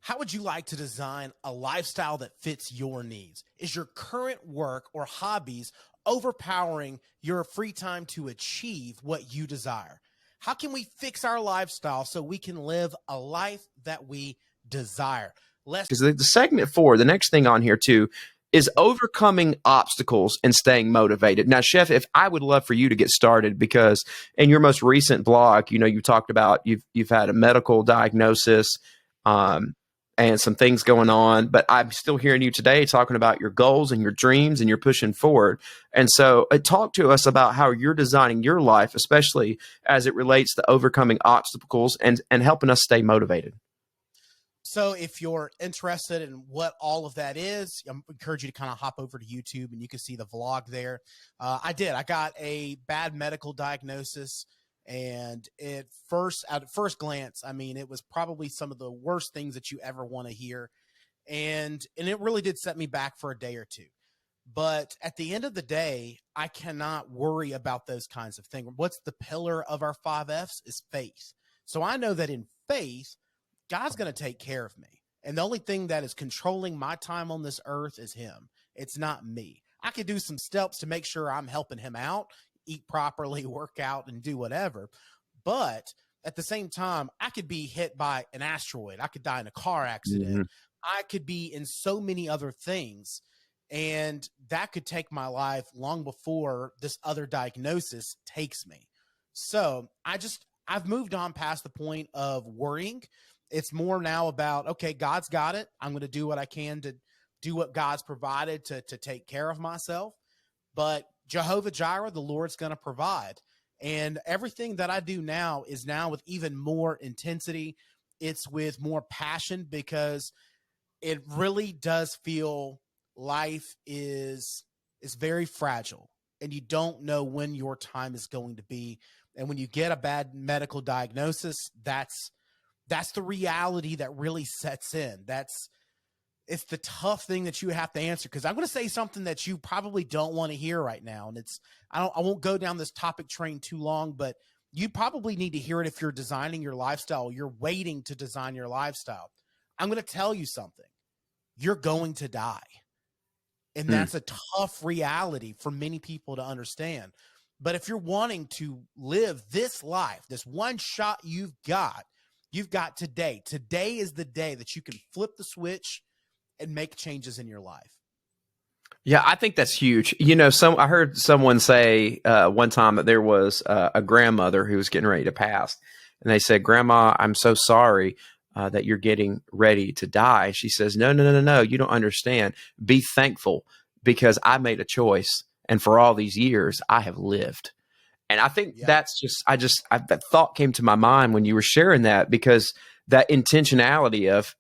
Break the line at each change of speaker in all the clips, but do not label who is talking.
How would you like to design a lifestyle that fits your needs? Is your current work or hobbies overpowering your free time to achieve what you desire? How can we fix our lifestyle so we can live a life that we desire? Let's
Because the segment 4, the next thing on here too, is overcoming obstacles and staying motivated. Now, Chef, if I would love for you to get started, because in your most recent blog, you talked about you've had a medical diagnosis, um, and some things going on, but I'm still hearing you today talking about your goals and your dreams, and you're pushing forward. And so, talk to us about how you're designing your life, especially as it relates to overcoming obstacles and helping us stay motivated.
So if you're interested in what all of that is, I encourage you to kind of hop over to YouTube and you can see the vlog there. I got a bad medical diagnosis, and at first glance, I mean, it was probably some of the worst things that you ever want to hear. And it really did set me back for a day or two. But at the end of the day, I cannot worry about those kinds of things. What's the pillar of our 5Fs is faith. So I know that in faith, God's going to take care of me. And the only thing that is controlling my time on this earth is him. It's not me. I could do some steps to make sure I'm helping him out, eat properly, work out, and do whatever. But at the same time, I could be hit by an asteroid. I could die in a car accident.
Mm-hmm.
I could be in so many other things. And that could take my life long before this other diagnosis takes me. So I've moved on past the point of worrying. It's more now about, okay, God's got it. I'm going to do what I can to do what God's provided to take care of myself. But Jehovah Jireh, the Lord's going to provide. And everything that I do now is now with even more intensity. It's with more passion, because it really does feel life is very fragile, and you don't know when your time is going to be. And when you get a bad medical diagnosis, that's the reality that really sets in. It's the tough thing that you have to answer, because I'm going to say something that you probably don't want to hear right now. And I won't go down this topic train too long, but you probably need to hear it if you're designing your lifestyle. You're waiting to design your lifestyle. I'm going to tell you something. You're going to die. And that's a tough reality for many people to understand. But if you're wanting to live this life, this one shot you've got today. Today is the day that you can flip the switch and make changes in your life.
Yeah, I think that's huge. I heard someone say one time that there was a grandmother who was getting ready to pass, and they said, "Grandma, I'm so sorry that you're getting ready to die." She says, "No, no, no, no, no. You don't understand. Be thankful, because I made a choice, and for all these years, I have lived." And I think that's that thought came to my mind when you were sharing that, because that intentionality of,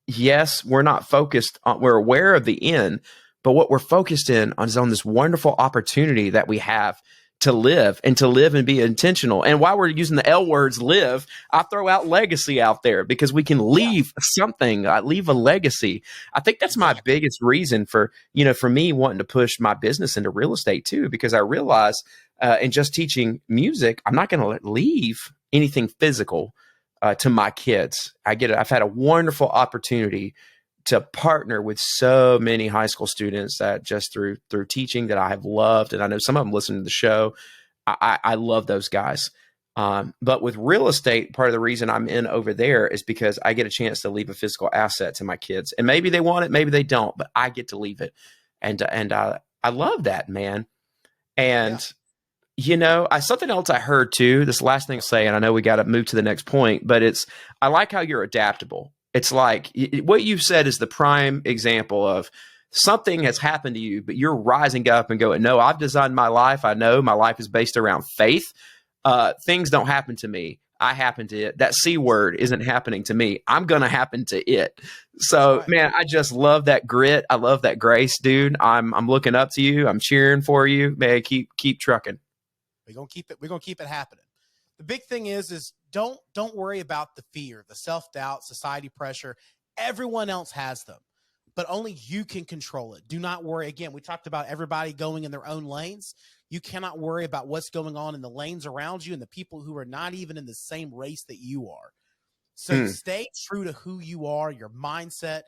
yes, we're not focused on, we're aware of the end, but what we're focused in on is on this wonderful opportunity that we have to live and be intentional. And while we're using the L words, live, I throw out legacy out there, because we can leave something, leave a legacy. I think that's my biggest reason for me wanting to push my business into real estate too, because I realize in just teaching music, I'm not going to leave anything physical to my kids. I've had a wonderful opportunity to partner with so many high school students that just through teaching that I have loved. And I know some of them listen to the show. I love those guys. But with real estate, part of the reason I'm in over there is because I get a chance to leave a physical asset to my kids. And maybe they want it, maybe they don't, but I get to leave it. And I love that, man. And something else I heard too, this last thing I'll say, and I know we got to move to the next point, but I like how you're adaptable. It's like what you said is the prime example of something has happened to you, but you're rising up and going, no, I've designed my life. I know my life is based around faith. Things don't happen to me. I happen to it. That C word isn't happening to me. I'm going to happen to it. So, man, I just love that grit. I love that grace, dude. I'm looking up to you. I'm cheering for you. Man, keep trucking.
We're going to keep it happening. The big thing is don't worry about the fear, the self-doubt, society pressure. Everyone else has them, but only you can control it. Do not worry. Again, we talked about everybody going in their own lanes. You cannot worry about what's going on in the lanes around you and the people who are not even in the same race that you are. So stay true to who you are, your mindset,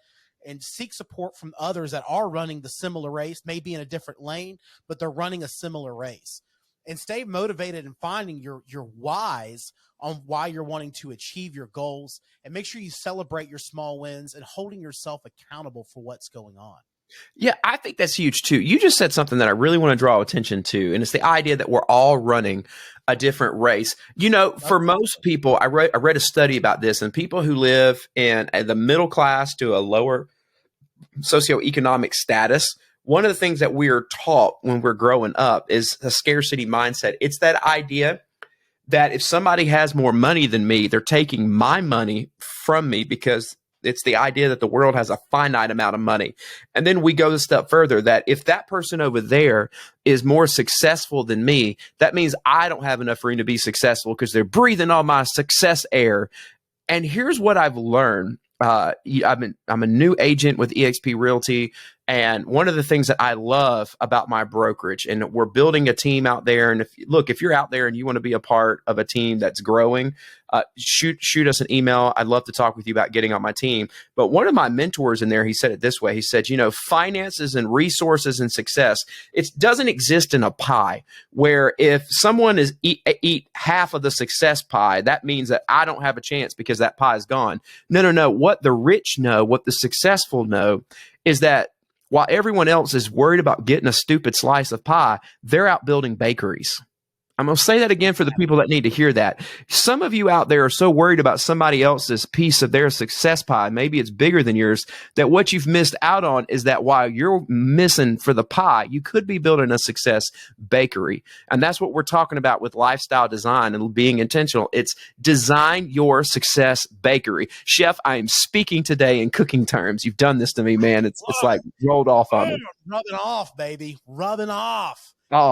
and seek support from others that are running the similar race, maybe in a different lane, but they're running a similar race. And stay motivated in finding your whys on why you're wanting to achieve your goals, and make sure you celebrate your small wins and holding yourself accountable for what's going on.
Yeah, I think that's huge too. You just said something that I really want to draw attention to, and it's the idea that we're all running a different race. You know, for most people, I read a study about this, and people who live in the middle class to a lower socioeconomic status, one of the things that we are taught when we're growing up is a scarcity mindset. It's that idea that if somebody has more money than me, they're taking my money from me, because it's the idea that the world has a finite amount of money. And then we go a step further, that if that person over there is more successful than me, that means I don't have enough room to be successful because they're breathing all my success air. And here's what I've learned. I'm a new agent with eXp Realty, and one of the things that I love about my brokerage, and we're building a team out there. And if you're out there and you want to be a part of a team that's growing, shoot us an email. I'd love to talk with you about getting on my team. But one of my mentors in there, he said it this way. He said, finances and resources and success, it doesn't exist in a pie where if someone is eat half of the success pie, that means that I don't have a chance because that pie is gone. No. What the rich know, what the successful know, is that while everyone else is worried about getting a stupid slice of pie, they're out building bakeries. I'm going to say that again for the people that need to hear that. Some of you out there are so worried about somebody else's piece of their success pie, maybe it's bigger than yours, that what you've missed out on is that while you're missing for the pie, you could be building a success bakery. And that's what we're talking about with lifestyle design and being intentional. It's design your success bakery. Chef, I am speaking today in cooking terms. You've done this to me, man. It's like rolled off on me.
Rubbing off, baby. Rubbing off.
Oh,